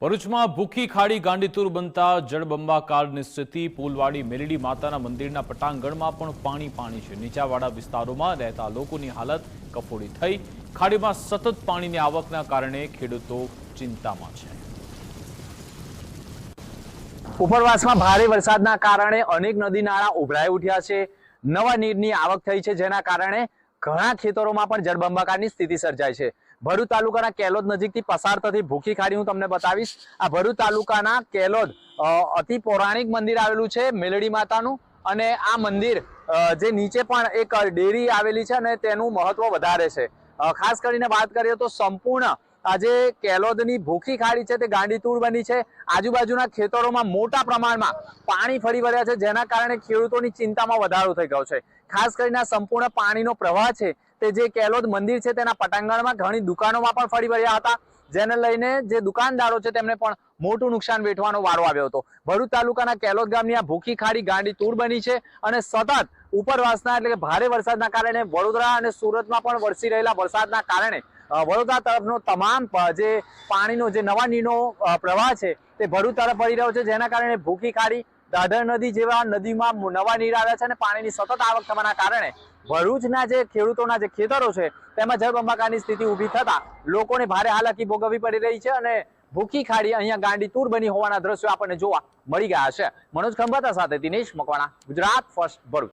ભરૂચમાં ભૂખી ખાડી ગાંડીતુર બનતા જળબંબાકારની સ્થિતિ। પુલવાડી મેલડી માતાના મંદિરના પટાંગણમાં પણ પાણી છે। નીચાવાળા વિસ્તારોમાં રહેતા લોકોની હાલત કફોડી થઈ। ખાડીમાં સતત પાણીની આવકના કારણે ખેડૂતો ચિંતામાં છે। ઉપરવાસમાં ભારે વરસાદના કારણે અનેક નદી નાળા ઉભરાઈ ઉઠ્યા છે। નવા નીરની આવક થઈ છે, જેના કારણે ઘણા ખેતરોમાં પણ જળબંબાકારની સ્થિતિ સર્જાય છે। ભરૂચ તાલુકાના કેલોદ નજીકથી પસાર થતી ભૂખી ખાડી હું તમને બતાવીશ। આ ભરૂચ તાલુકાના કેલોદ અતિ પૌરાણિક મંદિર આવેલું છે મેલડી માતાનું, અને આ મંદિર જે નીચે પણ એક ડેરી આવેલી છે અને તેનું મહત્વ વધારે છે। ખાસ કરીને વાત કરીએ તો સંપૂર્ણ આજે કેલોદની ભૂખી ખાડી છે તે ગાંડીતુર બની છે। આજુબાજુના ખેતરોમાં મોટા પ્રમાણમાં પાણી ફરી વળ્યા છે, જેના કારણે ખેડૂતોની ચિંતામાં વધારો થઈ ગયો છે। ખાસ કરીને સંપૂર્ણ પાણીનો પ્રવાહ છે તે જે કેલોદ મંદિર છે તેના પટાંગણમાં ઘણી દુકાનોમાં પણ ફરી વળ્યા હતા, જેને લઈને જે દુકાનદારો છે તેમને પણ મોટું નુકસાન વેઠવાનો વારો આવ્યો હતો। ભરૂચ તાલુકાના કેલોદ ગામની આ ભૂખી ખાડી ગાંડીતુર બની છે અને સતત ઉપરવાસના એટલે કે ભારે વરસાદના કારણે વડોદરા અને સુરતમાં પણ વરસી રહેલા વરસાદના કારણે વડોદરા તરફનો તમામ જે પાણીનો જે નવા નીરનો પ્રવાહ છે તે ભરૂચ તરફ વળી રહ્યો છે, જેના કારણે ભૂખી ખાડી, દાદર નદી જેવા નદીમાં નવા નીર આવ્યા છે અને પાણીની સતત આવક થવાના કારણે ભરૂચના જે ખેડૂતોના જે ખેતરો છે તેમાં જળબંબાકારની સ્થિતિ ઊભી થતા લોકોને ભારે હાલાકી ભોગવવી પડી રહી છે અને ભૂખી ખાડી અહીંયા ગાંડીતુર બની હોવાના દ્રશ્યો આપણને જોવા મળી ગયા છે। મનોજ ખંભાતા સાથે દિનેશ મકવાણા, ગુજરાત ફર્સ્ટ, ભરૂચ।